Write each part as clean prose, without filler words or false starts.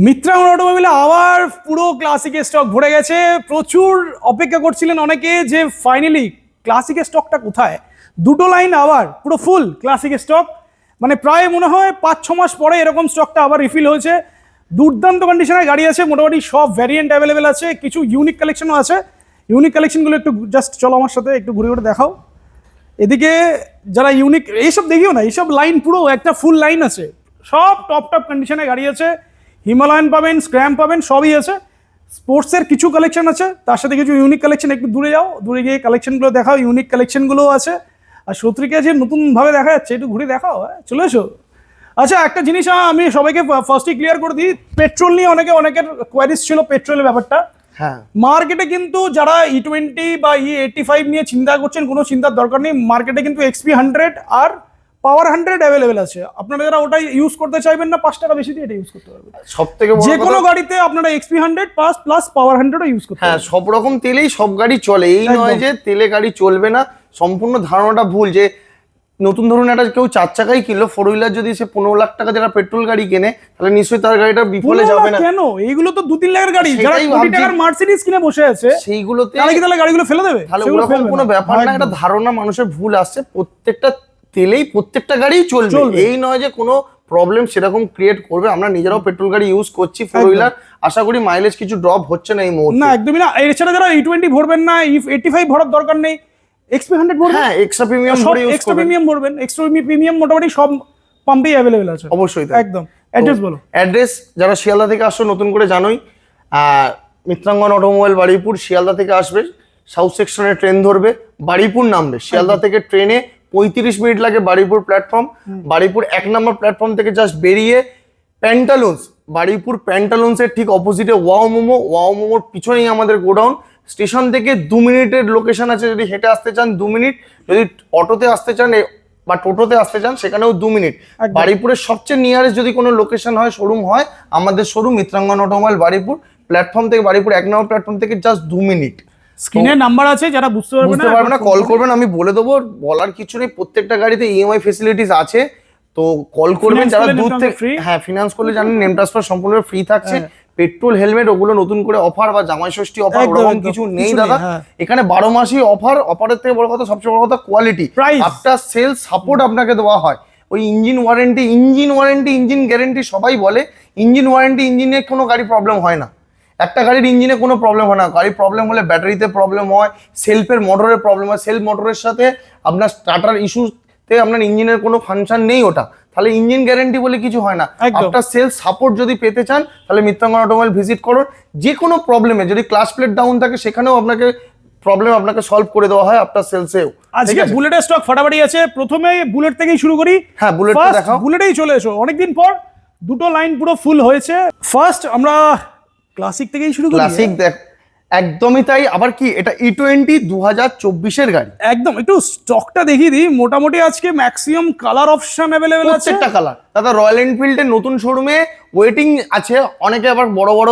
মিত্রাঙ্গন অটোমোবাইলে আবার পুরো ক্লাসিকের স্টক ভরে গেছে। প্রচুর অপেক্ষা করছিলেন অনেকে যে ফাইনালি ক্লাসিকের স্টকটা কোথায়। দুটো লাইন আবার পুরো ফুল ক্লাসিকের স্টক, মানে প্রায় মনে হয় 5-6 মাস পরে এরকম স্টকটা আবার রিফিল হয়েছে। দুর্দান্ত কন্ডিশনের গাড়ি আছে, মোটামুটি সব ভ্যারিয়েন্ট অ্যাভেলেবেল আছে, কিছু ইউনিক কালেকশনও আছে। ইউনিক কালেকশনগুলো একটু জাস্ট চলো আমার সাথে একটু ঘুরে ঘুরে দেখাও। এদিকে যারা ইউনিক এইসব দেখিও না, এইসব লাইন পুরো একটা ফুল লাইন আছে, সব টপ টপ কন্ডিশনে গাড়ি আছে। হিমালয়ান পাবেন, স্ক্র্যাম পাবেন, সবই আছে। স্পোর্টসের কিছু কালেকশন আছে, তার সাথে কিছু ইউনিক কালেকশন। একটু দূরে যাও, দূরে গিয়ে কালেকশনগুলো দেখাও, ইউনিক কালেকশনগুলোও আছে। আর সত্রিকে যে নতুনভাবে দেখা যাচ্ছে, একটু ঘুরে দেখাও। চলে এসো। আচ্ছা, একটা জিনিস আমি সবাইকে ফার্স্টই ক্লিয়ার করে দিই, পেট্রোল নিয়ে অনেকের কোয়ারিজ ছিল, পেট্রোলের ব্যাপারটা। হ্যাঁ, মার্কেটে কিন্তু যারা E20 বা E85 নিয়ে চিন্তা করছেন, কোনো চিন্তার দরকার নেই। মার্কেটে কিন্তু XP100 আর পাওয়ার 100 অ্যাভেলেবেল আছে। আপনারা যারা ওটাই ইউজ করতে চাইবেন না, 5 টাকা বেশি দিয়ে এটা ইউজ করতে পারবেন। সব থেকে যে কোনো গাড়িতে আপনারা XP100 প্লাস পাওয়ার 100 ইউজ করতে হ্যাঁ, পারবেন। সব রকম তেলেই সব গাড়ি চলে, এই নয় যে তেলে গাড়ি চলবে না। সম্পূর্ণ ধারণাটা ভুল। যে নতুন ধরুন একটা কেউ 4 চাকাই কিনলো, 4 হুইলার, যদি সে 15 লাখ টাকা যারা পেট্রোল গাড়ি কেনে, তাহলে নিশ্চয়ই তার গাড়িটা বিফলে যাবে না। কেন? এইগুলো তো 2-3 লাখের গাড়ি, যারা সেটাই কোটি ভাবছি। টাকার মার্সিডিজ কিনে বসে আছে, সেইগুলোতে তাহলে গাড়িগুলো ফেলে দেবে? তাহলে সেগুলো ওরকম ফেলবে কোনো না। ব্যাপার না। একটা ধারণা মানুষের ভুল আসছে। প্রত্যেকটা তেলেই প্রত্যেকটা গাড়িই চলবে, এই নয় যে কোনো প্রবলেম সেরকম ক্রিয়েট করবে। আমরা নিজেরাও পেট্রোল গাড়ি ইউজ করছি, 4 হুইলার। আশা করি মাইলেজ কিছু ড্রপ হচ্ছে না এই মুহূর্তে। না, একদমই না। এছাড়া যারা E20 ভরবেন না, E85 ভরার দরকার নেই, XP100 ভরবেন। হ্যাঁ, এক্সট্রা প্রিমিয়াম ভরে ইউজ এক্সট্রা করবেন। প্রিমিয়াম ভরবেন। এক্সট্রা প্রিমিয়াম মোটামুটি সব পাম্পেই অ্যাভেলেবেল আছে। অবশ্যই তাই। একদম। অ্যাড্রেস বলো। অ্যাড্রেস যারা শিয়ালদা থেকে আসছো, নতুন করে জানোই, মিত্রাঙ্গন অটোমোবাইল বারুইপুর। শিয়ালদা থেকে আসবে, সাউথ সেকশনে ট্রেন ধরবে, বারুইপুর নামবে। শিয়ালদা থেকে ট্রেনে 35 মিনিট লাগে বারুইপুর প্ল্যাটফর্ম। বারুইপুর 1 নম্বর প্ল্যাটফর্ম থেকে জাস্ট বেরিয়ে প্যান্টালুন্স, বারুইপুর প্যান্টালুন্সের ঠিক অপোজিটে ওয়াও মোমো, ওয়াও মোমোর পিছনেই আমাদের গোডাউন। স্টেশন থেকে 2 মিনিটের লোকেশন আছে। যদি হেঁটে আসতে চান 2 মিনিট, যদি অটোতে আসতে চান বা টোটোতে আসতে চান সেখানেও 2 মিনিট। বারুইপুরের সবচেয়ে নিয়ারেস্ট যদি কোনো লোকেশন হয়, শোরুম হয়, আমাদের শোরুম মিত্রাঙ্গন অটোমোবাইল বারুইপুর। প্ল্যাটফর্ম থেকে, বারুইপুর 1 নম্বর প্ল্যাটফর্ম থেকে জাস্ট 2 মিনিট। স্ক্রিনে নাম্বার আছে, যারা বুঝতে পারবে না কল করবেন, আমি বলে দেবো। বলার কিছু নেই, প্রত্যেকটা গাড়িতে EMI ফেসিলিটিস আছে, তো কল করবেন। যারা দূর থেকে, হ্যাঁ, ফিনান্স করলে জানেন নেম ট্রান্সফার সম্পূর্ণ ফ্রি থাকছে। পেট্রোল, হেলমেট ওগুলো নতুন করে অফার বা জামাই ষষ্ঠী অফার ওরকম কিছু নেই দাদা। এখানে 12 মাসই অফার। অফারের থেকে বড় কথা, সবচেয়ে বড় কথা কোয়ালিটি, আফটার সেল সাপোর্ট আপনাকে দেওয়া হয়। ওই ইঞ্জিন ওয়ারেন্টি, ইঞ্জিন গ্যারেন্টি সবাই বলে। ইঞ্জিন ওয়ারেন্টি, ইঞ্জিনে কোনো গাড়ি প্রবলেম হয় না। একটা গাড়ির ইঞ্জিনে কোনো প্রবলেম হয় না। গাড়ির প্রবলেম হলে ব্যাটারিতে প্রবলেম হয়, সেলফের মোটরের প্রবলেম হয়। সেলফ মোটরের সাথে আপনার স্টার্টার ইস্যুতে আপনার ইঞ্জিনের কোনো ফাংশন নেই ওটা, তাহলে ইঞ্জিন গ্যারেন্টি বলে কিছু হয় না। আফটার সেল সাপোর্ট যদি পেতে চান, তাহলে মিত্রাঙ্গন অটোমোবাইল ভিজিট করুন। যে কোনো প্রবলেমে, যদি ক্লাচ প্লেট ডাউন থাকে, সেখানেও আপনাকে সলভ করে দেওয়া হয় আফটার সেলসেও। আজকে বুলেটের স্টক ফাটাফাটি আছে। প্রথমে বুলেট থেকেই শুরু করি। হ্যাঁ, বুলেটটা দেখাও। বুলেটেই চলে এসো, অনেকদিন পর দুটো লাইন পুরো ফুল হয়েছে। ফার্স্ট আমরা ক্লাসিক থেকেই শুরু করি। ক্লাসিক দেখ, একদমই তাই। আবার কি, এটা E20 2024-এর গাড়ি। একদম। একটু স্টকটা দেখিয়ে দিই। মোটামুটি আজকে ম্যাক্সিমাম কালার অপশন অ্যাভেলেবেল আছে, প্রত্যেকটা কালার। দাদা, রয়্যাল এনফিল্ডের নতুন শোরুমে ওয়েটিং আছে। অনেকে আবার বড় বড়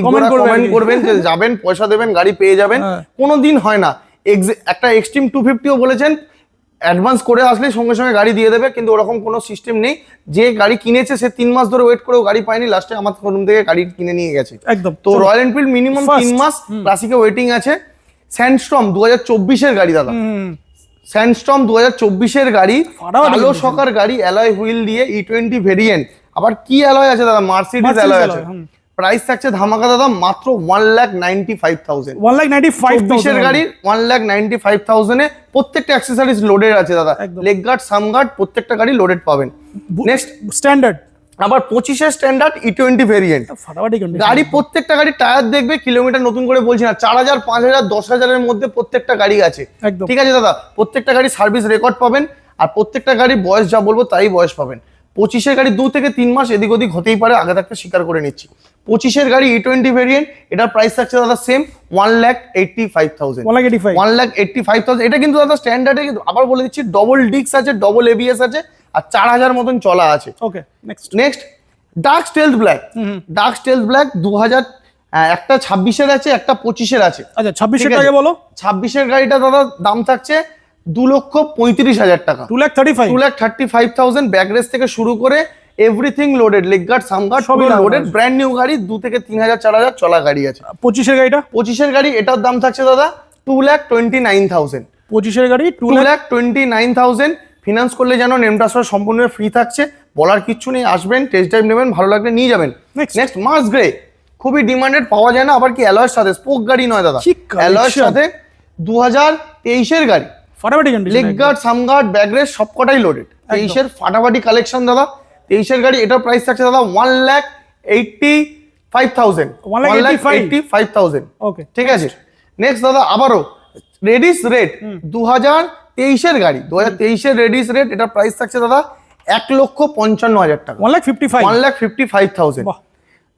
কমেন্ট করবেন যে যাবেন, পয়সা দেবেন, গাড়ি পেয়ে যাবেন। কোনোদিন হয় না। একটা এক্সট্রিম 250ও বলেছেন, অ্যাডভান্স করে আসলে সঙ্গে সঙ্গে গাড়ি দিয়ে দেবে, কিন্তু ওরকম কোনো সিস্টেম নেই। যে গাড়ি কিনেছে সে 3 মাস ধরে ওয়েট করেও গাড়ি পায়নি, লাস্টে আমার শোরুম থেকে গাড়ি কিনে নিয়ে গেছে। একদম। তো রয়্যাল এনফিল্ড মিনিমাম 3 মাস ক্লাসিকে ওয়েটিং আছে। স্যান্ডস্টর্ম 2024-এর গাড়ি দাদা। স্যান্ডস্টর্ম 2024-এর গাড়ি, কালো সকার গাড়ি, অ্যালয় হুইল দিয়ে, E20 ভেরিয়েন্ট। আবার কি অ্যালয় আছে দাদা? মার্সিডিজ অ্যালয় আছে। প্রাইস থাকছে ধামাকা দাদা, মাত্র 1,95,000। 1,95,000 গাড়ি 1,95,000 এ প্রত্যেকটা অ্যাক্সেসরিজ লোডেড আছে দাদা। লেগ গার্ড, সাম গার্ড, প্রত্যেকটা গাড়ি লোডেড পাবেন। নেক্সট স্ট্যান্ডার্ড, আবার 25-এর স্ট্যান্ডার্ড E20 ভেরিয়েন্ট গাড়ি। প্রত্যেকটা গাড়ি টায়ার দেখবে, কিলোমিটার নতুন করে বলছি না, 4,000, 5,000, 10,000-এর মধ্যে প্রত্যেকটা গাড়ি আছে। ঠিক আছে দাদা, প্রত্যেকটা গাড়ি সার্ভিস রেকর্ড পাবেন। আর প্রত্যেকটা গাড়ি বয়স যা বলবো তাই বয়স পাবেন। 25-এর গাড়ি 2 থেকে 3 মাস এদিক ওদিক হতেই পারে, আগে থাকতে স্বীকার করে নিচ্ছি। 25-এর গাড়ি E20 ভেরিয়েন্ট, এটার প্রাইস থাকছে দাদা সেম 1,85,000। 1,85,000। এটা কিন্তু দাদা স্ট্যান্ডার্ডে, আবার বলে দিচ্ছি, ডবল ডিক্স আছে, ডবল ABS আছে, আর 4,000 মতন চলা আছে। Okay, next dark stealth black. Dark stealth black 2000, একটা 26-এর আছে, একটা 25-এর আছে। আচ্ছা, 26-এর আগে বলো। 26-এর গাড়িটা দাদা দাম থাকছে 2,35,000 টাকা। 2,35,000। 2,35,000 ব্যাক রেস থেকে শুরু করে everything loaded, leg guard, sump guard সবই লোডেড, ব্র্যান্ড নিউ গাড়ি, 2 থেকে 3,000 4,000 চলা গাড়ি আছে। 25-এর গাড়িটা? 25-এর গাড়ি এটার দাম থাকছে দাদা 2,29,000। 25-এর গাড়ি 2,29,000 ফিনান্স করলে যেন নেম ট্রান্সফার সম্পূর্ণ ফ্রি থাকছে, বলার কিচ্ছু নেই। আসবেন, টেস্ট ড্রাইভ নেবেন, ভালো লাগলে নিয়ে যাবেন। নেক্সট মাস গ্রে, খুবই ডিমান্ডেড, পাওয়া যায় না, আবার কি অ্যালয়ের সাথে, স্পোক গাড়ি নয় দাদা, অ্যালয়ের সাথে 2023-এর গাড়ি, ফাটাফাটি condition, leg guard, sump guard, ব্যাকরেস সবকটাই লোডেড। 23-এর ফাটাফাটি কালেকশন দাদা। 23-এর গাড়ি, এটার প্রাইস থাকছে দাদা 1,85,000। 1,85,000 ওকে, ঠিক আছে। নেক্সট দাদা আবারও রেডিস রেট, 2023-এর গাড়ি, 2023-এর রেডিস রেট, এটার প্রাইস থাকছে দাদা 1,55,000 টাকা, 1,55,000।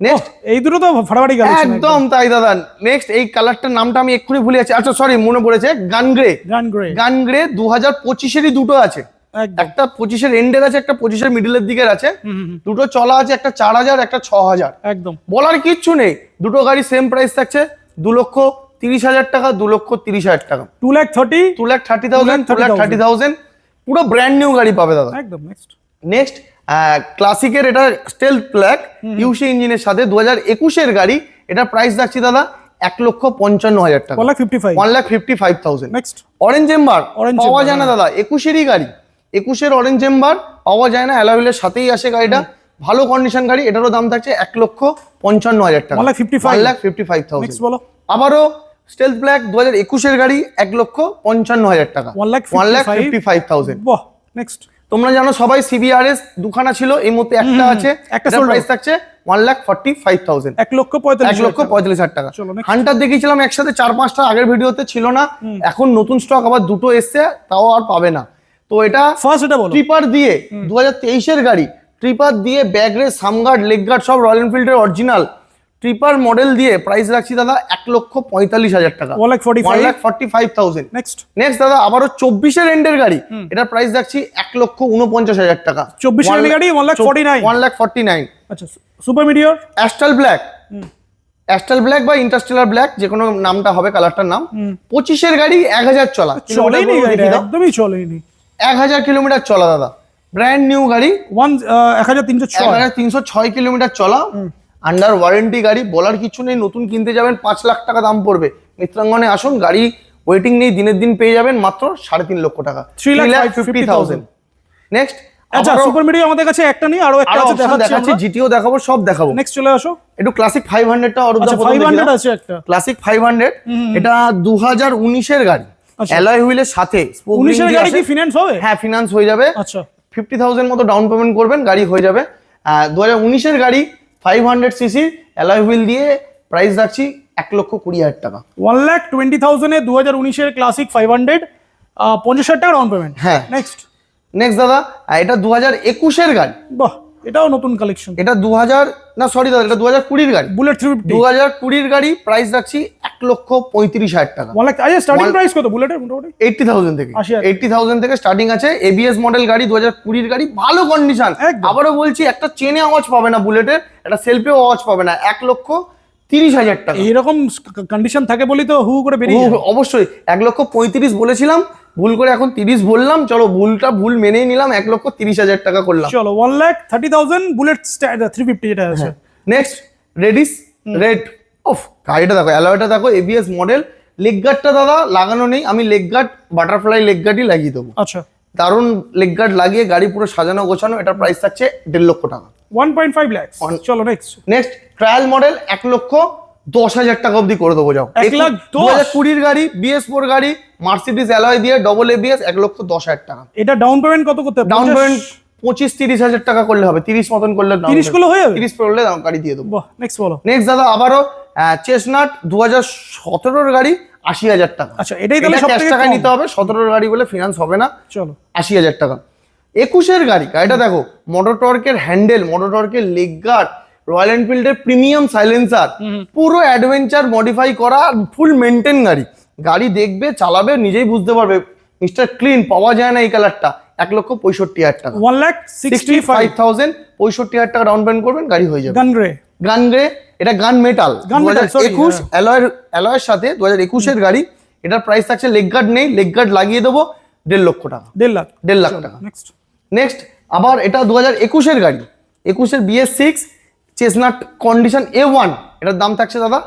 নেক্সট এই দুটো তো ফাটাফাটি কালেকশন একদম তাই দাদা। নেক্সট এই কালারটার নামটা আমি এক্ষুনি ভুলে যাচ্ছি, আচ্ছা সরি মনে পড়েছে, গান গ্রে। গান গ্রে 2025-এরই দুটো আছে, একটা 25-এর এন্ডের আছে, একটা 25-এর মিডলের দিকের আছে, দুটো চলা আছে, একটা 4,000 একটা 6,000। একদম বলার কিচ্ছু নেই, দুটো গাড়ি সেম প্রাইস থাকছে 2,30,000 টাকা, 2,30,000 টাকা, 2,30,000 পুরো ব্র্যান্ড নিউ গাড়ি পাবে দাদা। একদম। নেক্সট ক্লাসিকের, এটা স্টেলথ ব্ল্যাক ইউসি ইঞ্জিনের সাথে 2021-এর গাড়ি, এটা প্রাইস রাখছি দাদা 1,55,000 টাকা, 1,55,000। নেক্সট অরেঞ্জ এম্বার পাওয়া যায় না দাদা, 21-এরই গাড়ি, 21-এর অরেঞ্জ এম্বার পাওয়া যায় না, অ্যালয়ের সাথেই আসে গাড়িটা, ভালো কন্ডিশন গাড়ি, এটারও দাম থাকছে 1,55,000 টাকা, 1,55,000। আবারও স্টেলথ ব্ল্যাক 2021-এর গাড়ি 1,55,000 টাকা, 1,55,000। বাহ। নেক্সট তোমরা জানো সবাই সিবিআরএস দুখানা ছিল, এই মুহূর্তে একটা আছে, একটা প্রাইস থাকছে 1,45,000, 1,45,000 টাকা। হান্টার দেখিয়েছিলাম একসাথে 4-5টা, আগের ভিডিওতে ছিল না, এখন নতুন স্টক আবার দুটো এসছে, তাও আর পাবে না। তো এটা ট্রিপার দিয়ে 2023-এর গাড়ি, ট্রিপার দিয়ে ব্যাকরেস, সামগার্ড, লেগ গার্ড সব রয়্যাল এনফিল্ডের অরিজিনাল ট্রিপার মডেল দিয়ে প্রাইস রাখছি দাদা 1,45,000 টাকা, 1,45,000। নেক্সট দাদা আবারও 24-এর এন্ডের গাড়ি, এটা প্রাইস রাখছি 1,49,000 টাকা, 24-এর গাড়ি 1,49,000। আচ্ছা, সুপার মিডিয়র অ্যাস্ট্রাল ব্ল্যাক বা ইন্টারস্টেলার ব্ল্যাক, যে কোনো নামটা হবে কালারটার নাম। 25-এর গাড়ি 1,000 চলা, একদমই চলেনি, 1,000 কিলোমিটার চলা দাদা, ব্র্যান্ড নিউ গাড়ি, 1,306 কিলোমিটার চলা, আন্ডার ওয়ারেন্টি গাড়ি, বলার কিছু নেই। নতুন কিনতে যাবেন 5 লাখ টাকা দাম পড়বে, মিত্রাঙ্গনে আসুন, গাড়ি ওয়েটিং নেই, দিনের দিন পেয়ে যাবেন মাত্র 3.5 লক্ষ টাকা, 3,50,000। নেক্সট আচ্ছা, সুপার মিডিয়া আমাদের কাছে একটা নেই, আরো একটা আছে, দেখাচ্ছি, জিটিও দেখাবো, সব দেখাবো। নেক্সট চলে আসো, একটু ক্লাসিক 500টা অরূপদা, 500 আছে একটা ক্লাসিক 500, এটা 2019-এর গাড়ি, অ্যালয় হুইলের সাথে। 19-এর গাড়ি কি ফিনান্স হবে? হ্যাঁ, ফিনান্স হয়ে যাবে। আচ্ছা, 50,000 মতো ডাউন পেমেন্ট করবেন, গাড়ি হয়ে যাবে। 2019-এর গাড়ি 500 সিসি অ্যালয় হুইল দিয়ে প্রাইস রাখছি 1,20,000 টাকা, 1,20,000 2019-এর ক্লাসিক 500, 50,000 টাকা ডাউন পেমেন্ট। হ্যাঁ। নেক্সট দাদা এটা 2021-এর গাড়ি, বাহ, এটাও নতুন কালেকশন, এটা 2000 না সরি দাদা, এটা 2020-এর গাড়ি, বুলেট 350, 2020-এর গাড়ি, প্রাইস রাখছি 1,35,000 টাকা। আচ্ছা, স্টার্টিং প্রাইস কত বুলেটের? মোটামুটি 80,000 থেকে, 80,000 থেকে স্টার্টিং আছে। এবিএস মডেল গাড়ি, 2020-এর গাড়ি, ভালো কন্ডিশন। আবারও বলছি, একটা চেনে আওয়াজ পাবে না বুলেটের, একটা সেলফেও আওয়াজ পাবে না, 1,30,000 টাকা। এইরকম কন্ডিশন থাকে বলি তো হু করে বেরিয়ে যায়। অবশ্যই 1,35,000 বলেছিলাম, ভুল করে এখন 30 বললাম, চলো ভুল মেনেই নিলাম, 1,30,000 টাকা করলাম। চলো 1,30,000 বুলেট 350 যেটা আছে। নেক্সট রেডিস রেড, ওফ গাড়িটা দেখো, অ্যালয়টা দেখো, এবিএস মডেল, লেগ গার্ডটা দাদা লাগানো নেই, আমি লেগ গার্ড, বাটারফ্লাই লেগ গার্ডই লাগিয়ে দেবো। আচ্ছা, দারুণ লেগ গার্ড লাগিয়ে গাড়ি পুরো সাজানো গোছানো, এটার প্রাইস থাকছে 1.5 লক্ষ টাকা, 1.5 লাখ। চলো নেক্সট ট্রায়াল মডেল 1,10,000 টাকা অবধি করে দেবো। যাও 2020-এর গাড়ি, BS4 গাড়ি, মার্সিডিজ অ্যালয় দিয়ে ডবল এবিএস, 1,10,000 টাকা। এটা ডাউন পেমেন্ট কত করতে হবে? ডাউন পেমেন্ট 25-30,000 টাকা করলে হবে, 30 মতন করলে, 30 করলে হয়ে যাবে, 30 করলে গাড়ি দিয়ে দেবো। নেক্সট বলো। নেক্সট দাদা আবারও চেসনাট 2017-এর গাড়ি, 80,000 টাকা। আচ্ছা, এটাই তাহলে সবথেকে টাকা নিতে হবে, 17-এর গাড়ি বলে ফিনান্স হবে না। চলো 80,000 টাকা। 21-এর গাড়ি, গাড়িটা দেখো, মোটর টর্কের হ্যান্ডেল, মোটর টর্কের লেগ গার্ড, রয়্যাল এনফিল্ডের প্রিমিয়াম সাইলেন্সার, পুরো অ্যাডভেঞ্চার মডিফাই করা, ফুল মেনটেন গাড়ি। গাড়ি দেখবে, চালাবে, নিজেই বুঝতে পারবে মিস্টার ক্লিন। পাওয়া যায় না এই কালারটা, 1,65,000 টাকা, 1,65,000, 65,000 টাকা ডাউন পেমেন্ট করবেন, গাড়ি হয়ে যাবে। গান গ্রে, এটা গান মেটাল 2021 অ্যালয়ের সাথে 2021-এর গাড়ি, এটার প্রাইস থাকছে, লেগ গার্ড নেই, লেগ গার্ড লাগিয়ে দেবো 1.5 লক্ষ টাকা, 1.5 লাখ টাকা। নেক্সট আবার এটা 2021-এর গাড়ি, 21-এর BS6 চেসনাট কন্ডিশন A1, এটার দাম থাকছে দাদা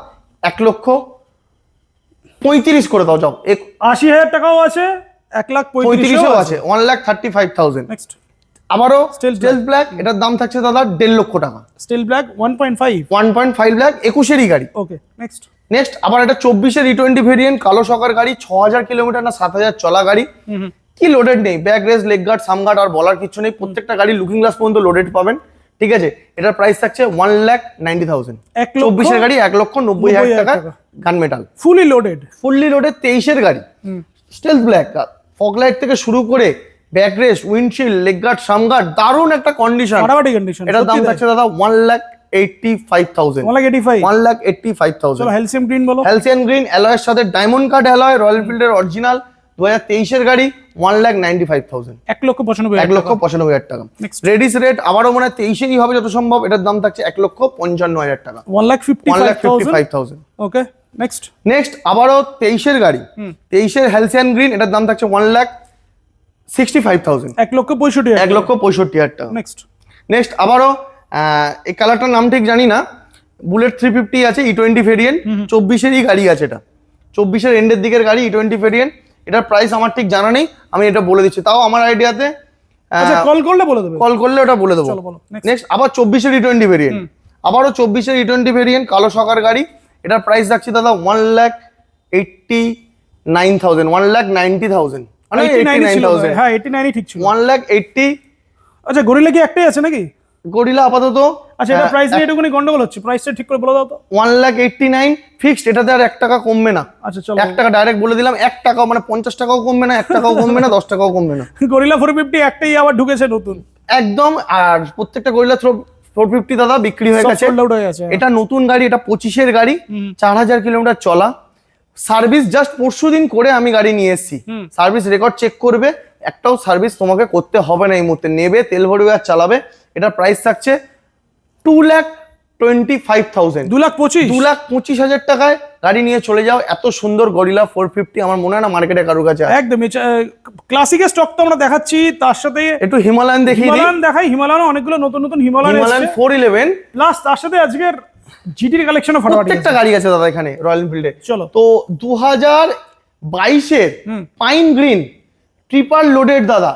1,35,000 করে দাও, যাও 80,000 টাকাও আছে, 1,35,000 আছে, 1,35,000। নেক্সট আবারও স্টেলথ ব্ল্যাক, এটার দাম থাকছে দাদা 1.5 লক্ষ টাকা। স্টিল ব্ল্যাক 1.5 লাখ, 21-এরই গাড়ি। ওকে নেক্সট আবার এটা 24-এর E20 ভেরিয়েন্ট, কালো সকার গাড়ি, 6,000 কিলোমিটার না 7,000 চলা গাড়ি। কি লোডেড নেই, back race, leg guard, sump guard আর বলার কিছু নেই, প্রত্যেকটা গাড়ি লুকিং গ্লাস পর্যন্ত লোডেড পাবেন। ঠিক আছে, এটার প্রাইস থাকছে 1,90,000। 24-এর গাড়ি 1,90,000 টাকা, গান মেটাল, ফুলি লোডেড 23-এর গাড়ি, স্টেলথ ব্ল্যাক, ফগ লাইট থেকে শুরু করে back rest, windshield, leg guard, sump guard, দারুণ একটা কন্ডিশন। ফাটাফাটি কন্ডিশন। এটার দাম থাকছে দাদা 1,85,000। 1,85,000। চলো হ্যালসিয়াম গ্রিন বলো। হ্যালসিয়ান গ্রিন অ্যালয়ের সাথে ডায়মন্ড কাট অ্যালয়, রয়্যাল এনফিল্ডের অরিজিনাল, 2023-এর গাড়ি, 1,95,000। 1,95,000 টাকা। রেডিস রেট আবারও মনে হয় 23-এরই হবে যত সম্ভব, এটার দাম থাকছে 1,55,000 টাকা। 1,55,000। ওকে নেক্সট আবারও 23-এর গাড়ি, 23-এর হ্যালসিয়ান গ্রিন, এটার দাম থাকছে 1,65,000। 1,65,000। 1,65,000 টাকা। নেক্সট আবারও এই কালারটার নাম ঠিক জানি না, বুলেট 350 আছে, E20 ভেরিয়েন্ট, 24-এরই গাড়ি আছে, এটা 24-এর এন্ডের দিকের গাড়ি, E20 ভেরিয়েন্ট। এটার প্রাইস আমার ঠিক জানা নেই, আমি এটা বলে দিচ্ছি, তাও আমার আইডিয়াতে কল করলে বলে দেবে, কল করলে ওটা বলে দেবো। নেক্সট আবার 24-এর E20 ভেরিয়েন্ট, আবারও 24-এর E20 ভেরিয়েন্ট, কালো সকার গাড়ি, এটার প্রাইস রাখছি দাদা 1,89,000, 1,90,000, মানে 89,000। হ্যাঁ 89ই ঠিক ছিল। 1,80,000। আচ্ছা গরিলা কি একটাই আছে নাকি? গরিলা আপাতত। আচ্ছা এটা প্রাইস নিয়ে একটুখানি গন্ডগোল হচ্ছে, প্রাইসটা ঠিক করে বলে দাও তো। 1,89,000 ফিক্সড, এটাতে আর 1 টাকা কমবে না। আচ্ছা চলো 1 টাকা ডাইরেক্ট বলে দিলাম, 1 টাকাও মানে 50 টাকাও কমবে না, 1 টাকাও কমবে না, 10 টাকাও কমবে না। গরিলা 450 একটাই আবার ঢুকেছে নতুন একদম। আর প্রত্যেকটা গরিলা 450 দাদা বিক্রি হয়ে গেছে, সোল্ড আউট হয়ে গেছে। এটা নতুন গাড়ি, এটা 25-এর গাড়ি, 4,000 কিলোমিটার চলা, সার্ভিস জাস্ট পরশুদিন করে আমি গাড়ি নিয়ে এসেছি। সার্ভিস রেকর্ড চেক করবে, একটাও সার্ভিস তোমাকে করতে হবে না, এই মুহূর্তে নেবে, তেল ভরবে আর চালাবে। এটার প্রাইস থাকছে 2,25,000। 2,25,000 টাকায় গাড়ি নিয়ে চলে যাও। এত সুন্দর গরিলা 450 আমার মনে হয় না মার্কেটে কারো কাছে আছে। একদম ক্লাসিকের স্টক তো আমরা দেখাচ্ছি, তার সাথে একটু হিমালয়ান দেখিয়ে দিই। হিমালয়ান দেখাই, হিমালয়ান অনেকগুলো নতুন নতুন হিমালয়ান 411 প্লাস তার সাথে আজকের জিটির কালেকশনও ফাটাফাটি। প্রত্যেকটা গাড়ি আছে দাদা এখানে রয়্যাল এনফিল্ডে। চলো তো 2022-এর পাইন গ্রিন ট্রিপল লোডেড দাদা,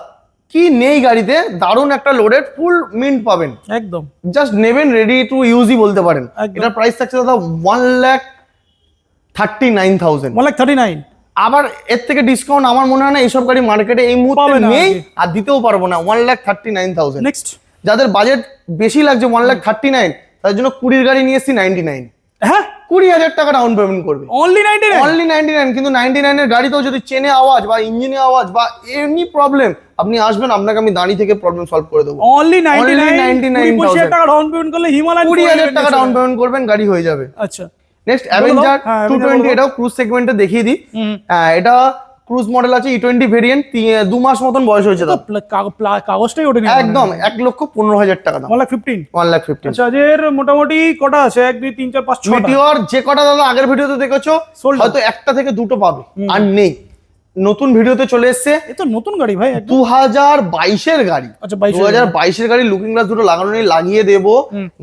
কি নেই গাড়িতে, দারুণ একটা লোডেড ফুল মিন্ট পাবেন, একদম জাস্ট নেবেন, রেডি টু ইউজই বলতে পারেন। এটার প্রাইস থাকছে দাদা 1,39,000। 1,39,000। আবার এর থেকে ডিসকাউন্ট আমার মনে হয় না এইসব গাড়ি মার্কেটে এই মুহূর্তে নেই, আর দিতেও পারবো না। 1,39,000। নেক্সট যাদের বাজেট বেশি লাগছে 1,39,000, তার জন্য 20-এর গাড়ি নিয়ে এসেছি 99। হ্যাঁ 20,000 টাকা ডাউন পেমেন্ট করবে, অনলি 99। কিন্তু 99-এর গাড়িতেও যদি চেনে আওয়াজ বা ইঞ্জিনে আওয়াজ বা এনি প্রবলেম, আপনি আসবেন, আপনাকে আমি দাঁড়িয়ে থেকে প্রবলেম সলভ করে দেবো। অনলি 99,000 টাকা ডাউন পেমেন্ট করলে হিমালয়ান 20,000 টাকা ডাউন পেমেন্ট করবেন, গাড়ি হয়ে যাবে। আচ্ছা নেক্সট অ্যাভেঞ্জার 220, এটাও ক্রুজ সেগমেন্টে দেখিয়ে দিই। এটা ক্রুজ মডেল আছে, E20 ভেরিয়েন্ট, 2 মাস মতন বয়স হয়েছে। তো কাগজটাই ওঠেনি একদম 1,15,000 টাকা দাম। 1,15,000। 1,15,000। আচ্ছা এর মোটামুটি কটা আছে? 1 2 3 4 5 6টা। মিটিওর যে কটা দাদা আগের ভিডিওতে দেখেছো, হয়তো একটা থেকে দুটো পাবে, আর নেই। নতুন ভিডিওতে চলে এসেছে। এ তো নতুন গাড়ি ভাই, 2022-এর গাড়ি। আচ্ছা 2022-এর গাড়ি, লুকিং গ্লাস দুটো লাগানো নেই, লাগিয়ে দেবো।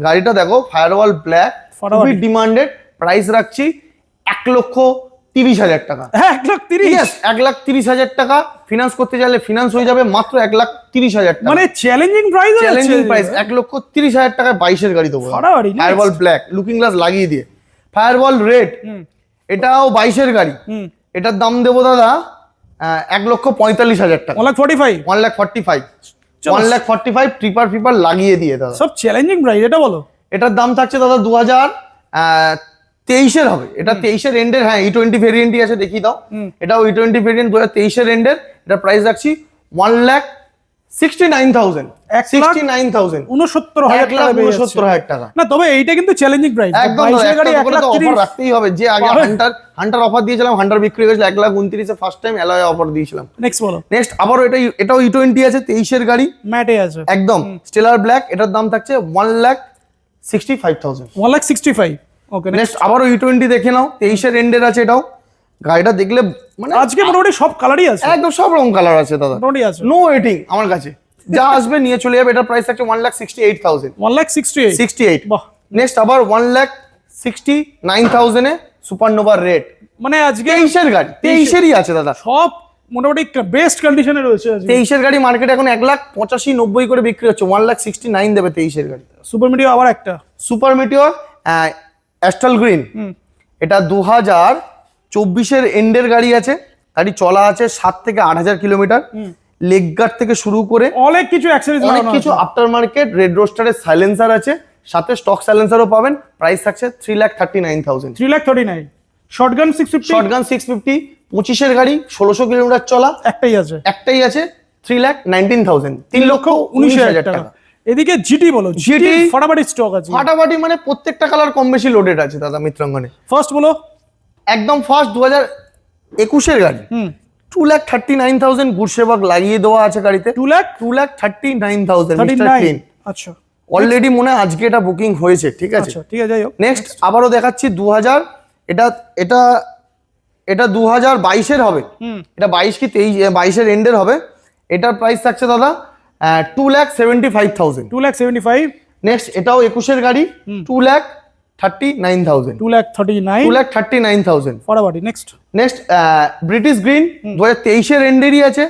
গাড়িটা দেখো, ফায়ারওয়াল ব্ল্যাক, খুবই ডিমান্ডেড। প্রাইস রাখছি 1,30,000 টাকা। হ্যাঁ 1,30,000। 1,30,000 টাকা। ফিনান্স করতে চাইলে ফিনান্স হয়ে যাবে মাত্র 1,30,000 টাকা। মানে চ্যালেঞ্জিং প্রাইস, চ্যালেঞ্জিং প্রাইস। 1,30,000 টাকায় 22-এর গাড়ি দেবো। ফায়ারওয়াল ব্ল্যাক, লুকিং গ্লাস লাগিয়ে দিয়ে। ফায়ারওয়াল রেড, এটাও 22-এর গাড়ি। এটার দাম দেবো দাদা 1,45,000 টাকা। 1,45,000। 1,45,000। 1,45,000 ট্রিপার লাগিয়ে দিয়ে দাদা। সব চ্যালেঞ্জিং প্রাইস, এটা বলো। এটার দাম থাকছে দাদা 2023-এর হবে। এটা 23-এর এন্ডের, হ্যাঁ E20 ভেরিয়েন্টই আছে, দেখিয়ে দাও। এটাও E20 ভেরিয়েন্ট, 2023-এর এন্ডের। এটা প্রাইস রাখছি 1,69,000। 1,69,000 টাকা। না তবে এইটা কিন্তু চ্যালেঞ্জিং প্রাইস। একদম অফার রাখতেই হবে। যে আগে হান্টার অফার দিয়েছিলাম, হান্টার বিক্রি হয়ে গেছিল 1,29,000-এ, ফার্স্ট টাইম অ্যালয় অফার দিয়েছিলাম। নেক্সট বলো। নেক্সট আবারও এটাও E20 আছে, 23-এর গাড়ি, ম্যাটে আছে একদম স্টেলার ব্ল্যাক। এটার দাম থাকছে 1,65,000। 1,65,000। ওকে নেক্সট আবারও E20 দেখে নাও, 23-এর এন্ডের আছে। এটাও গাড়িটা দেখলে মানে আজকে মোটামুটি সব কালারই আছে, একদম সব রকম কালার আছে দাদা, মোটামুটি আছে। নো ওয়েটিং আমার কাছে। যা আসবে নিয়ে চলে যাবে। এটা প্রাইস থাকছে 1,68,000। 1,68,000 বাহ। নেক্সট আবার 1,69,000 এ সুপারনোভা রেড, মানে আজকে 23 এর গাড়ি, 23 আছে দাদা, সব মোটামুটি বেস্ট কন্ডিশনে রয়েছে আজকে। 23 গাড়ি মার্কেটে এখন 1,85,90 করে বিক্রি হচ্ছে, 1,69,000 দেবে 23 গাড়ি। সুপার মিডিয়া আবার একটা সুপার মিটিওর অ্যাস্টাল গ্রিন, এটা 2024 এন্ডের গাড়ি আছে, গাড়ি চলা আছে 7 থেকে 8,000 কিলোমিটার, লেগ গার্ড থেকে শুরু করে অনেক কিছু অ্যাক্সেসরিজ অনেক কিছু আফটার মার্কেট, রেড রোস্টারের সাইলেন্সার আছে, সাথে স্টক সাইলেন্সারও পাবেন। প্রাইস থাকছে 3,39,000। 3,39,000। শর্টগান 650, শর্টগান 650, 25 গাড়ি, 1600 কিলোমিটার চলা, একটাই আছে 3,19,000, 3,19,000 টাকা। এদিকে জিটি বলো, জিটি ফাটাফাটি স্টক আছে, ফাটাফাটি মানে প্রত্যেকটা কালার কম বেশি লোডেড আছে দাদা মিত্রাঙ্গনে। ফার্স্ট বলো, একদম ফার্স্ট 2021 গাড়ি, 2,39,000 গুড সেবাক লাগিয়ে দেওয়া আছে গাড়িতে। 2,39,000 মিস্টার ক্লিন। আচ্ছা, অলরেডি মনে হয় আজকে এটা বুকিং হয়েছে, ঠিক আছে। আচ্ছা ঠিক আছে, যাই হোক। নেক্সট আবারও দেখাচ্ছি 2000, এটা এটা এটা 2022 হবে, এটা 22 কি 22 এন্ডের হবে। এটার প্রাইস থাকছে দাদা 2,75,000। 2,75,000। নেক্সট এটাও 21 গাড়ি, 2,39,000। 2,39,000 ফাটাফাটি। নেক্সট ব্রিটিশ গ্রিন 2023 এন্ডেরই আছে,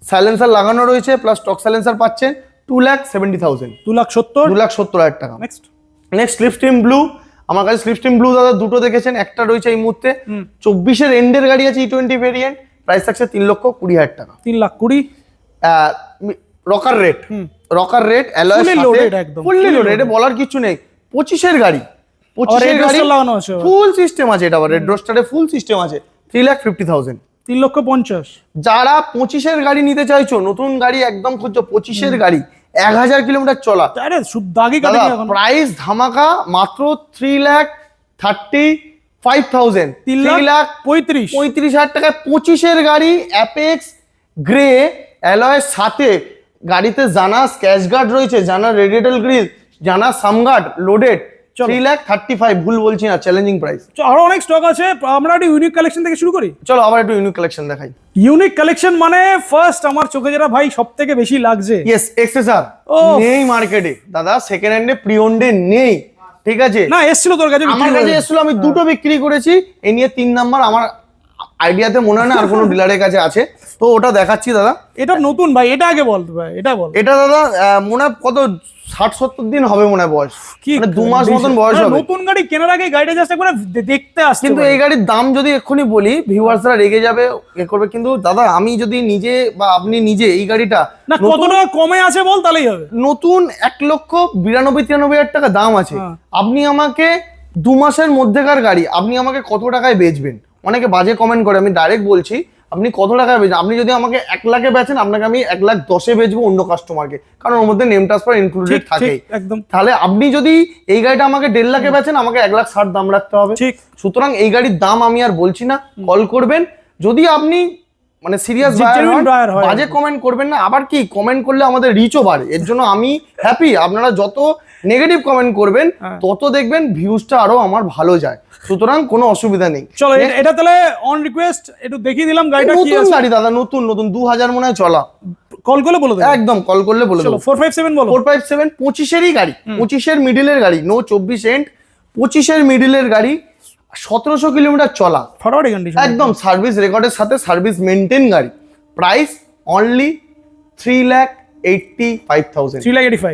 সাইলেন্সার লাগানো রয়েছে, প্লাস স্টক সাইলেন্সার পাচ্ছেন, 2,70,000। 2,70,000 টাকা। নেক্সট স্লিপস্ট্রিম ব্লু, আমার কাছে স্লিপস্ট্রিম ব্লু দাদা দুটো দেখেছেন, একটা রয়েছে এই মুহূর্তে 24 এন্ডের গাড়ি আছে, E20 ভেরিয়েন্ট, প্রাইস থাকছে 3,20,000 টাকা। 3,20,000। Rocker rate, rocker rate alloy fully loaded, বলার কিছু নেই। 25 গাড়ি, 25 গাড়ি ফুল সিস্টেম আছে, এটা রেড রোস্টারে ফুল সিস্টেম আছে, 3,50,000। 3,50,000। যারা 25 গাড়ি নিতে চাইছো, নতুন গাড়ি একদম খুঁজছো, 25 গাড়ি 1,000 কিলোমিটার চলা, প্রাইস ধামাকা মাত্র 3,35,000। 3,35,000 টাকায় 25 গাড়ি অ্যাপেক্স গ্রে অ্যালয়ের সাথে, গাড়িতে জানা স্ক্যাচ গার্ড রয়েছে, জানা রেডিয়েটাল গ্রিল, জানা সামগার্ড লোডেড, 3,35,000, ভুল বলছি না, চ্যালেঞ্জিং প্রাইস। আরো অনেক স্টক আছে, আমরা একটু ইউনিক কালেকশন থেকে শুরু করি। চলো আবার একটু ইউনিক কালেকশন দেখাই। ইউনিক কালেকশন মানে ফার্স্ট আমার চোখে যেটা ভাই সব থেকে বেশি লাগছে, ইয়েস এক্সেসর নেই মার্কেটে দাদা, সেকেন্ড হ্যান্ডে প্রি ওন্ডে নেই, ঠিক আছে না, এসেছিল তোর কাছে, আমার কাছে এসেছিল, আমি দুটো বিক্রি করেছি, এ নিয়ে 3 নাম্বার আমার আইডিয়াতে মনে হয় না আর কোনো ডিলারের কাছে আছে, তো ওটা দেখাচ্ছি দাদা। এটা নতুন ভাই, এটা আগে বল ভাই, এটা বল। এটা দাদা মনে হয় কত 60-70 দিন হবে মনে হয় বয়স, মানে 2 মাস মতন বয়স হবে। নতুন গাড়ি কেনার আগে গাড়িটা জাস্ট একবার দেখতে আসছে, কিন্তু এই গাড়ির দাম যদি এক্ষুনি বলি ভিউয়ার্সরা রেগে যাবে, এ করবে, কিন্তু দাদা আমি যদি নিজে বা আপনি নিজে এই গাড়িটা না কত টাকা কমে আছে বল, তাহলেই হবে। নতুন 1,92,93,000 টাকা দাম আছে, আপনি আমাকে 2 মাসের মধ্যেকার গাড়ি আপনি আমাকে কত টাকায় বেচবেন? অনেকে বাজে কমেন্ট করে, আমি ডাইরেক্ট বলছি, আপনি কত টাকায় বেচেন? আপনি যদি আমাকে 1 লাখে বেচেন, আপনাকে আমি 1,10,000 বেচবো অন্য কাস্টমারকে, কারণ ওর মধ্যে নেম ট্রান্সফার ইনক্লুডেড থাকে একদম। তাহলে আপনি যদি এই গাড়িটা আমাকে 1.5 লাখে বেচেন, আমাকে 1,60,000 দাম রাখতে হবে। ঠিক, সুতরাং এই গাড়ির দাম আমি আর বলছি না, কল করবেন যদি আপনি মানে সিরিয়াস বায়ার হয়, বাজে কমেন্ট করবেন না। আবার কি কমেন্ট করলে আমাদের রিচও বাড়ে, এর জন্য আমি হ্যাপি। আপনারা যত নেগেটিভ কমেন্ট করবেন তত দেখবেন ভিউজটা আরো আমার ভালো যায়, সুতরাং কোনো অসুবিধা নেই। চলো এটা তাহলে অন রিকোয়েস্ট একটু দেখিয়ে দিলাম গাড়িটা, কি নতুন গাড়ি দাদা, নতুন 2000 মনে হয় চলা, কল করলে বলে দেবো, একদম কল করলে বলে দেবো। 457 বলো। 457 25 গাড়ি, 25 মিডিলের গাড়ি, নো 24 এন্ড, 25 মিডিলের গাড়ি, 1700 কিলোমিটার চলা, ফাটাফাটি কন্ডিশন, একদম সার্ভিস রেকর্ডের সাথে, সার্ভিস মেইনটেইন গাড়ি, প্রাইস অনলি 3,85,000।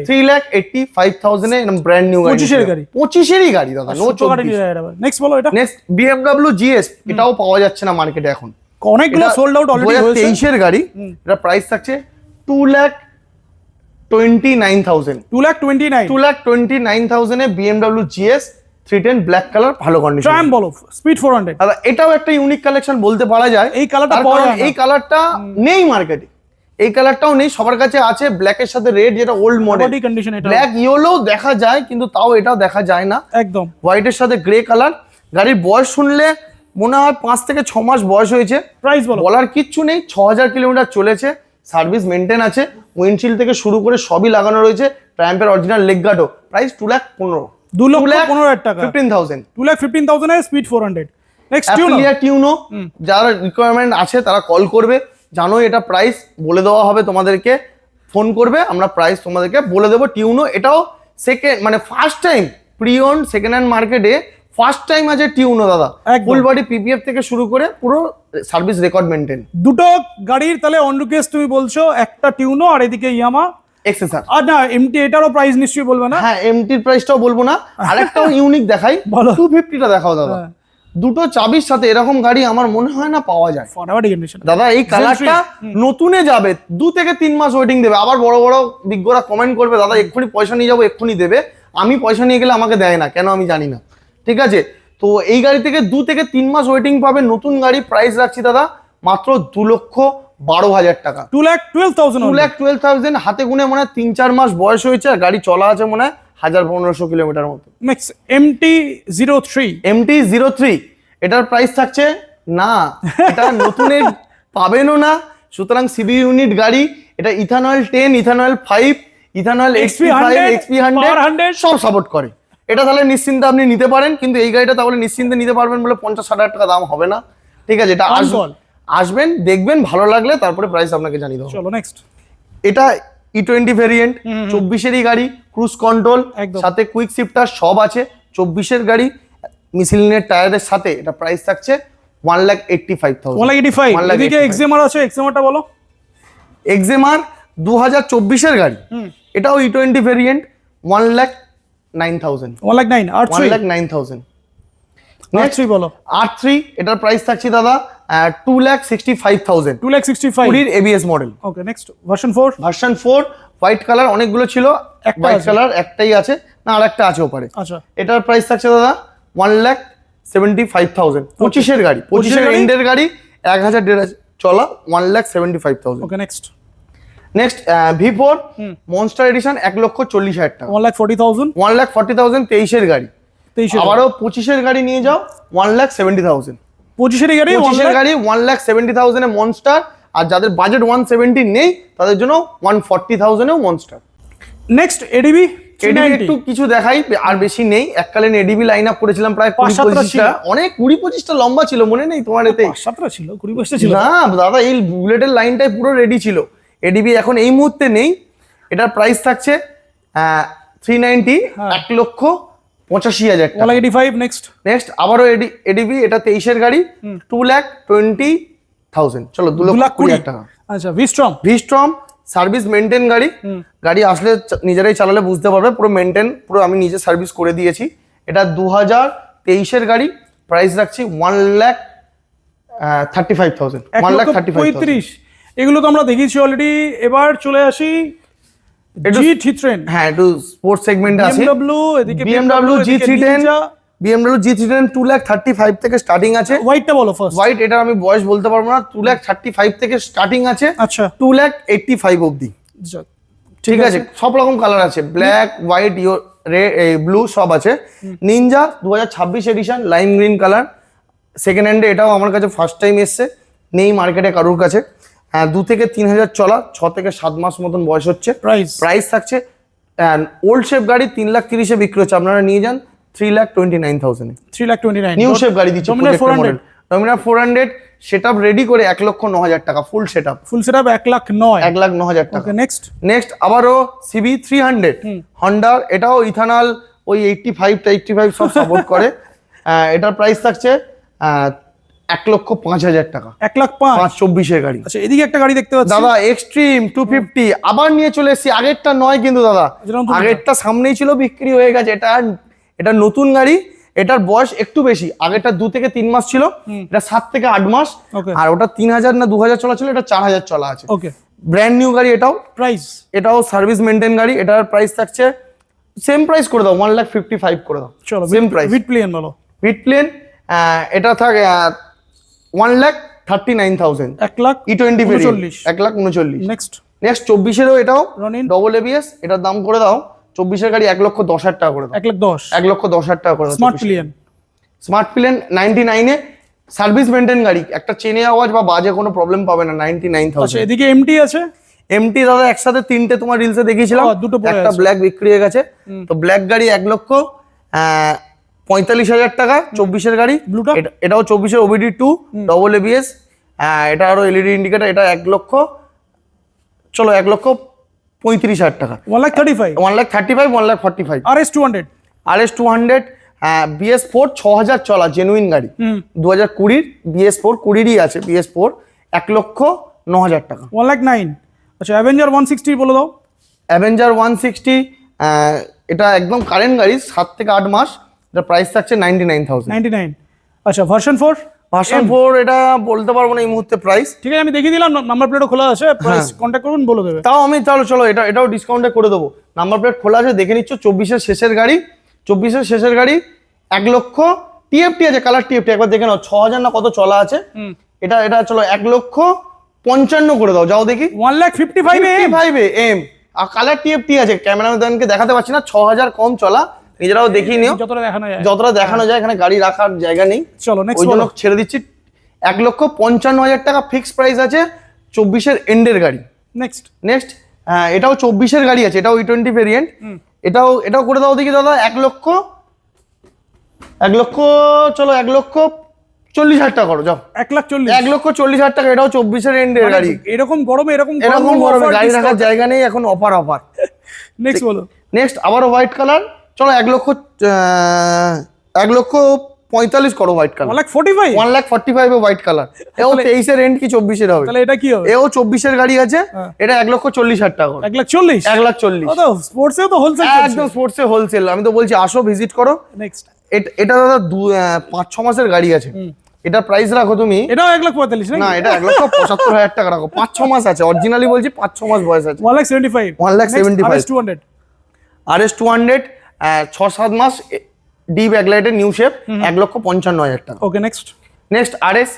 3,85,000 এ ব্র্যান্ড নিউ গাড়ি, 25 গাড়ি দাদা, নো 24। নেক্সট বলো এটা। নেক্সট BMW GS, এটাও পাওয়া যাচ্ছে না মার্কেটে এখন, অনেকগুলো সোল্ড আউট অলরেডি হয়েছে। 2023 গাড়ি, এটা প্রাইস থাকছে 2,29,000। 2,29,000 এ BMW GS 310 ব্ল্যাক কালার, ভালো কন্ডিশন। ট্রায়াম্প বলো, স্পিড 400। দাদা এটাও একটা ইউনিক কালেকশন বলতে পারা যায়, এই কালারটা পাওয়া যায় না, এই কালারটা নেই মার্কেটে, এই কালারটাও নেই, সবার কাছে আছে ব্ল্যাকের সাথে রেড, যেটা ওল্ড মডেল কন্ডিশন। এটা ব্ল্যাক ইয়েলো দেখা যায়, কিন্তু তাও এটাও দেখা যায় না, একদম হোয়াইটের সাথে গ্রে কালার। গাড়ির বয়স শুনলে মনে হয় 5 থেকে 6 মাস বয়স হয়েছে। প্রাইস বলো, বলার কিচ্ছু নেই, 6,000 কিলোমিটার চলেছে, সার্ভিস মেইনটেইন আছে, উইন্ডশিল্ড থেকে শুরু করে সবই লাগানো রয়েছে, ট্রায়াম্পের অরিজিনাল লেগ গার্ডও। প্রাইস 2,15,000। 2,15,000 টাকা, 15,000। 2,15,000 এ স্পিড 400। নেক্সট টিউনো, যারা রিকোয়ারমেন্ট আছে তারা কল করবে, জানোই এটা প্রাইস বলে দেওয়া হবে তোমাদেরকে, ফোন করবে, আমরা প্রাইস তোমাদেরকে বলে দেবো। টিউনো এটাও সেকেন্ড মানে first time pre own second hand মার্কেটে ফার্স্ট টাইম আছে টিউনো দাদা, ফুল বডি পিপিএফ থেকে শুরু করে পুরো সার্ভিস রেকর্ড মেনটেন। দুটো গাড়ির তাহলে অন রিকোয়েস্ট তুমি বলছো, একটা টিউনো আর এদিকে ইয়ামা এক্সেসার। আর না এমটি, এটারও প্রাইস নিশ্চয়ই বলবে না? হ্যাঁ এমটির প্রাইসটাও বলবো না, আরেকটাও ইউনিক দেখাই, 250টা দেখাও দাদা। দুটো চাবির সাথে এরকম গাড়ি আমার মনে হয় না পাওয়া যায় দাদা। এই কালারটা নতুনে যাবে, 2 থেকে 3 মাস ওয়েটিং দেবে, আবার বড় বড় বিজ্ঞরা কমেন্ট করবে দাদা এক্ষুনি পয়সা নিয়ে যাবো, এক্ষুনি দেবে। আমি পয়সা নিয়ে গেলে আমাকে দেয় না কেন আমি জানি না, ঠিক আছে? তো এই গাড়ি থেকে 2 থেকে 3 মাস ওয়েটিং পাবে, নতুন গাড়ি। প্রাইস রাখছি দাদা মাত্র 2,12,000 টাকা। 2,12,000 হাতে গুনে মনে হয় 3-4 মাস বয়স হয়েছে, আর গাড়ি চলা আছে মনে হয় 1000-1500 কিলোমিটার মতো। নেক্সট MT-03 এটার প্রাইস থাকছে না, এটা নতুনে পাবেনও না। সুতরাং সিবি ইউনিট গাড়ি, এটা ইথানয়েল 10, ইথানয়েল 5, ইথানয়েল XP5, XP100 সব সাপোর্ট করে। এটা তাহলে নিশ্চিন্তে আপনি নিতে পারেন, কিন্তু এই গাড়িটা তাহলে নিশ্চিন্তে নিতে পারবেন বলে 50-60 টাকা দাম হবে না, ঠিক আছে? এটা আসবেন দেখবেন, ভালো লাগলে তারপরে প্রাইস আপনাকে জানিয়ে দেবো। চলো নেক্সট। এটা E20 ভেরিয়েন্ট, 24-এরই গাড়ি, ক্রুজ কন্ট্রোল সাথে কুইক শিফটার সব আছে, 24-এর গাড়ি, মিসেলিনের টায়ারের সাথে। এটা প্রাইস থাকছে 1,85,000। এদিকে এক্সএমআর আছে, এক্সএমআরটা বলো। এক্সএমআর 2024-এর গাড়ি, এটাও E20 ভেরিয়েন্ট, 1,09,000। 1,09,000। নেক্সট বলো R3, এটার প্রাইস থাকছে দাদা 2,65,000। 2,65,000 ABS model. Okay next version 4 white colour, অনেকগুলো ছিল, হোয়াইট কালার একটাই আছে না, আরেকটা আছে ওপারে। আচ্ছা এটার প্রাইস থাকছে দাদা 1,75,000। 25-এর গাড়ি, 25-এর এন্ডের গাড়ি, 1,000 চলা, 1,75,000। Okay next V4 monster addition, 1,40,000 টাকা। 1,40,000 1,40,000 23-এর গাড়ি। আবারও 25-এর গাড়ি নিয়ে যাও, 1,70,000। 25-এর গাড়ি 1,70,000 এ মনস্টার। আর যাদের বাজেট 170 নেই তাদের জন্য 140,000 এও মনস্টার। নেক্সট এডিবি একটু কিছু দেখাই, আর বেশি নেই। এককালীন এডিবি লাইন আপ করেছিলাম প্রায় 20-25টা, অনেক 20-25টা লম্বা ছিল, মনে নেই তোমার? এতে 7টা ছিল, 20-25টা ছিল না দাদা, এই বুলেটের লাইনটাই পুরো রেডি ছিল। এডিবি এখন এই মুহূর্তে নেই। এটার প্রাইস থাকছে 390, 1,85,000 টাকা। 1,85,000। নেক্সট আবারও এডিবি, এটা 23-এর গাড়ি, 2,20,000। চলো 2,20,000 টাকা। আচ্ছা V-Strom সার্ভিস মেনটেন গাড়ি। গাড়ি আসলে নিজেরাই চালালে বুঝতে পারবে, পুরো মেনটেন, পুরো আমি নিজে সার্ভিস করে দিয়েছি। এটা 2023-এর গাড়ি, প্রাইস রাখছি 1,35,000। 1,35,000। এগুলো তো আমরা দেখিয়েছি অলরেডি। এবার চলে আসি G310। হ্যাঁ, একটু স্পোর্টস সেগমেন্টে আছে। BMW G310, BMW G310 2,35,000 থেকে স্টার্টিং আছে। হোয়াইটটা বলো ফার্স্ট। হোয়াইট, এটা আমি বয়স বলতে পারবো না, 2,35,000 থেকে স্টার্টিং আছে। আচ্ছা 2,85,000 অবধি, ঠিক আছে? সব রকম কালার আছে, ব্ল্যাক, হোয়াইট, ব্লু সব আছে। Ninja 2026 edition, lime green colour, second হ্যান্ডে। এটাও আমার কাছে ফার্স্ট টাইম এসছে, নেই মার্কেটে কারোর কাছে। 2 থেকে 3,000 চলা, 6 থেকে 7 মাস মতন বয়স হচ্ছে। প্রাইস থাকছে, ওল্ড শেপ গাড়ি 3,30,000 বিক্রি হচ্ছে, আপনারা নিয়ে যান 3,29,000। 3,29,000 নিউ শেপ গাড়ি দিচ্ছে, Dominar 400 সেটআপ রেডি করে 1,09,000 টাকা। ফুল সেটআপ 1,09,000 টাকা। নেক্সট আবারও CB 300 হন্ডা, এটাও ইথানল, ওই 85 সব সাপোর্ট করে। এটার প্রাইস থাকছে 1,05,000 টাকা। 1,05,000 24-এর গাড়ি। আচ্ছা এদিকে একটা গাড়ি দেখতে পাচ্ছি দাদা, এক্সট্রিম 250 আবার নিয়ে চলে এসেছি। আগেরটা নয় কিন্তু দাদা, আগেরটা সামনেই ছিল, বিক্রি হয়ে গেছে। এটা নতুন গাড়ি, এটার বয়স একটু বেশি। আগেরটা 2 থেকে 3 মাস ছিল, এটা 7 থেকে 8 মাস। আর ওটা 3,000 না 2,000 চলা ছিল, এটা 4,000 চলা আছে। ওকে ব্র্যান্ড নিউ গাড়ি। এটাও সার্ভিস মেনটেন গাড়ি। এটার প্রাইস থাকছে সেম প্রাইস করে দাও, 1,55,000 করে দাও। চলো সেম প্রাইস। উইথ প্লেন এটা থাকে 1,39,000। E20 variant 1,39,000। নেক্সট 24-এরও এটাও ডবল ABS, এটার দাম করে দাও 24-এর গাড়ি 1,10,000 টাকা করে দাও। 1,10,000 টাকা করে দাও। স্মার্ট প্লেন 99-এ সার্ভিস মেনটেন গাড়ি, একটা চেনে আওয়াজ বা বাজে কোনো প্রবলেম পাবে না। 99,000। আচ্ছা এদিকে MT আছে। MT দাদা একসাথে 3টে তোমার রিলসে দেখিয়েছিলাম, একটা ব্ল্যাক বিক্রি হয়ে গেছে। তো ব্ল্যাক গাড়ি 1,45,000 টাকা। 24-এর গাড়ি, এটাও 24-এর OBD2 ডবল ABS। এটা আরো LED ইন্ডিকেটর। এটা 1,00,000, চলো 35,000 টাকা। 1,35,000, 1,35,000, 1,45,000। RS 200, RS 200 BS4 6000 চলা জেনুইন গাড়ি, 2020 BS4 20ই আছে, BS4 1,09,000 টাকা। 1,09,000। আচ্ছা অ্যাভেঞ্জার 160 বলে দাও। অ্যাভেঞ্জার 160 এটা একদম কারেন্ট গাড়ি, 7 থেকে 8 মাস, এটার প্রাইস থাকছে 99,000। 99। আচ্ছা ভার্সন 4, ভার্সন 4 এটা বলতে পারবো না এই মুহূর্তে প্রাইস। ঠিক আছে আমি দেখিয়ে দিলাম, নাম্বার প্লেটও খোলা আছে, প্রাইস কন্ট্যাক্ট করুন বলে দেবে। তাও আমি চলো এটাও ডিসকাউন্টে করে দেবো। নাম্বার প্লেট খোলা আছে, দেখে নিচ্ছ। 24-এর শেষের গাড়ি, 24-এর শেষের গাড়ি, 1 লক্ষ টিএফটি আছে, কালার টিএফটি একবার দেখে নাও, 6,000 না কত চলা আছে। এটা চলো 1,55,000 করে দাও, যাও দেখি। 1,55,000 এম আর কালার টিএফটি আছে, ক্যামেরাম্যানকে দেখাতে পাচ্ছি না, 6,000 কম চলা, নিজেরাও দেখিয়ে নিও। যতটা দেখানো যায়, এখানে গাড়ি রাখার জায়গা নেই, চলো ওই জন্য ছেড়ে দিচ্ছি। 1,55,000 টাকা ফিক্সড প্রাইস আছে, 24-এর এন্ডের গাড়ি। নেক্সট এটাও 24-এর গাড়ি আছে, এটাও E20 ভেরিয়েন্ট, এটাও করে দাও দেখি দাদা। 1 লক্ষ চলো 1,40,000 টাকা করো, যাও। 1,40,000 টাকা, এটাও 24-এর এন্ডের গাড়ি। এরকম গরমে এরকম গরমে গাড়ি রাখার জায়গা নেই, এখন অফার। নেক্সট বলো। নেক্সট আবারও হোয়াইট কালার, চলো 1,45,000 করো হোয়াইট কালার। 1,45,000 হোয়াইট কালার, এও 23-এর এন্ড কি 24-এর হবে? তাহলে এটা কি হবে? এও 24-এর গাড়ি আছে, এটা 1,40,000 টাকা। 1,40,000, 1,40,000 স্পোর্টসেও তো হোলসেল, একদম স্পোর্টসে হোলসেল। আমি তো বলছি আসো, ভিজিট করো। নেক্সট এটা দাদা 5-6 মাসের গাড়ি আছে, এটা প্রাইস রাখো তুমি। এটাও 1,45,000 না, এটা 1,75,000 টাকা রাখো, 5-6 মাস আছে, অরিজিনালি বলছি 5-6 মাস বয়স আছে। 1,75,000, 1,75,000। RS 200 6-7 মাস, ডি ব্যাকলাইটের নিউ শেপ, 1,55,000 টাকা। ওকে নেক্সট RS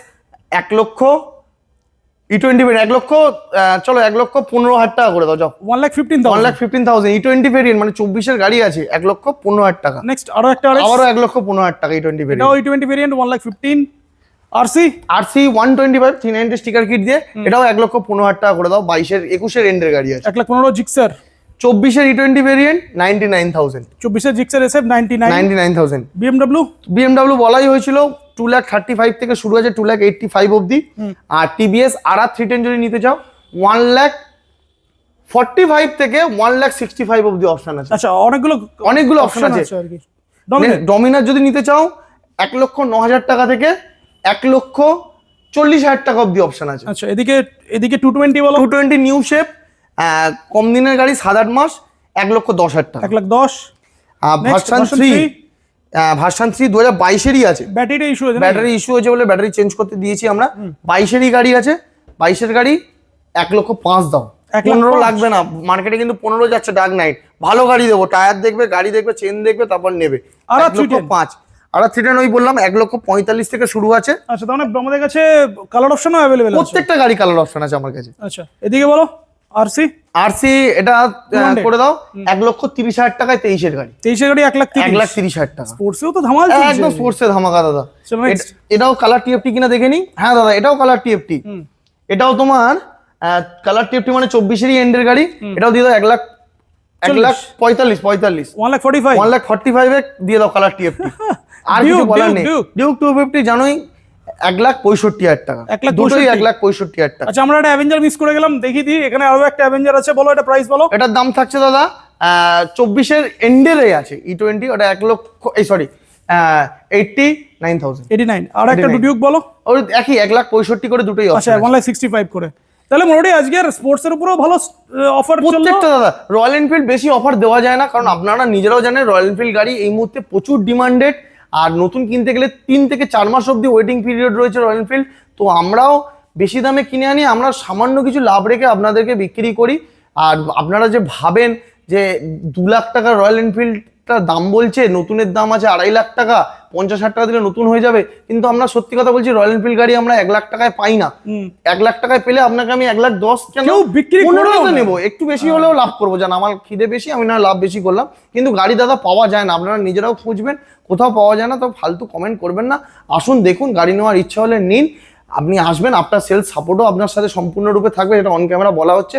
1 লক্ষ E20 ভেরিয়েন্ট, 1 লক্ষ চলো 1,15,000 টাকা করে দাও, যাও। 1,15,000 E20 ভেরিয়েন্ট মানে 24-এর গাড়ি আছে, 1,15,000 টাকা। নেক্সট আরো একটা আবারও 1,15,000 টাকা E20 ভেরিয়েন্ট। এটাও E20 variant, 1,15,000। RC 125 390 sticker kit দিয়ে, এটাও 1,15,000 টাকা করে দাও। 21-এর এন্ডের গাড়ি আছে, 1,15,000 জিক্সার। 24-এর E20 ভেরিয়েন্ট 99,000। 24-এর জিক্সার SF 99,000। BMW বলাই হয়েছিল 2,35,000 থেকে শুরু আছে, 2,85,000 অব্দি। আর TVS RR 310 যদি নিতে চাও, 1,45,000 থেকে 1,65,000 অব্দি অপশন আছে। আচ্ছা অনেকগুলো অপশন আছে আর কি। ডমিনার যদি নিতে চাও, 1,09,000 টাকা থেকে 1,40,000 টাকা অব্দি অপশন আছে। আচ্ছা এদিকে 220 বলো। 220 নিউ শেপ, কম দিনের গাড়ি, 7-8 মাস, 1,10,000 টাকা। 1,10,000। ভার্সন 3 2022-এরই আছে। ব্যাটারি ইস্যু হয়েছে বলে ব্যাটারি চেঞ্জ করতে দিয়েছি আমরা। 22-এরই গাড়ি আছে, 22-এর গাড়ি 1,05,000 দাও। 15 লাগবে না, মার্কেটে কিন্তু 15 যাচ্ছে ডার্ক নাইট। ভালো গাড়ি দেবো, টায়ার দেখবে, গাড়ি দেখবে, চেন দেখবে, তারপর নেবে। 1,05,000। আর 310 ওই বললাম 1,45,000 থেকে শুরু আছে। আচ্ছা তাহলে আমাদের কাছে কালার অপশনও অ্যাভেলেবেল আছে, প্রত্যেকটা গাড়ি কালার অপশন আছে আমার কাছে। আচ্ছা এদিকে বলো। RC এটা করে দাও 1,30,000 টাকায়, 23-এর গাড়ি। 23-এর গাড়ি 1,30,000 টাকা। স্পোর্টসেও তো ধামাল চলছে, একদম স্পোর্টসে ধামাকা দাদা। এটাও কালার টিএফটি কিনা দেখে নি। হ্যাঁ দাদা, এটাও কালার টিএফটি। এটাও তোমার কালার টিএফটি মানে 24-এরই এন্ডের গাড়ি। এটাও দিয়ে দাও 1,45,000 1,45,000 দিয়ে দাও কালার টিএফটি। আর কিছু বলার নেই। ডিউক 250 জানোই 1,65,000 টাকা, দুটোই 1,65,000 টাকা। আচ্ছা আমরা একটা অ্যাভেঞ্জার মিস করে গেলাম, দেখি দিই এখানে আরো একটা অ্যাভেঞ্জার আছে, বলো এটা প্রাইস বলো। এটার দাম থাকছে দাদা 24-এর এন্ডেরে আছে E20, ওটা 1 লক্ষ 89,000। 89। আর একটা ডিউক বলো। ওই একই 1,65,000 করে দুটোই অফার। আচ্ছা 1,65,000 করে। তাহলে মোটামুটি আজকের স্পোর্টস এর উপরও ভালো অফার চলছে প্রত্যেকটা দাদা। রয়্যাল এনফিল্ড বেশি অফার দেওয়া যায় না, কারণ আপনারা নিজেরাও জানেন রয়্যাল এনফিল্ড গাড়ি এই মুহূর্তে প্রচুর ডিমান্ডেড। আর নতুন কিনতে গেলে 3 থেকে 4 মাস অব্দি ওয়েটিং পিরিয়ড রয়েছে রয়্যাল এনফিল্ড। তো আমরাও বেশি দামে কিনে আনি, আমরা সামান্য কিছু লাভ রেখে আপনাদেরকে বিক্রি করি। আর আপনারা যে ভাবেন যে 2 লাখ টাকা রয়্যাল এনফিল্ডটা দাম বলছে, নতুনের দাম আছে 2.5 লাখ টাকা, 50,000 টাকা দিলে নতুন হয়ে যাবে, কিন্তু আমরা সত্যি কথা বলছি রয়্যাল এনফিল্ড গাড়ি আমরা 1 লাখ টাকায় পাই না। 1 লাখ টাকায় পেলে আপনাকে আমি 1,10,000 কেন 15 নেবো, একটু বেশি হলেও লাভ করবো। জান আমার খিদে বেশি, আমি না লাভ বেশি করলাম, কিন্তু গাড়ি দাদা পাওয়া যায় না। আপনারা নিজেরাও খুঁজবেন, কোথাও পাওয়া যায় না। তো ফালতু কমেন্ট করবেন না, আসুন দেখুন, গাড়ি নেওয়ার ইচ্ছা হলে নিন। আপনি আসবেন, আপনার সেলস সাপোর্টও আপনার সাথে সম্পূর্ণরূপে থাকবে, এটা অন ক্যামেরা বলা হচ্ছে।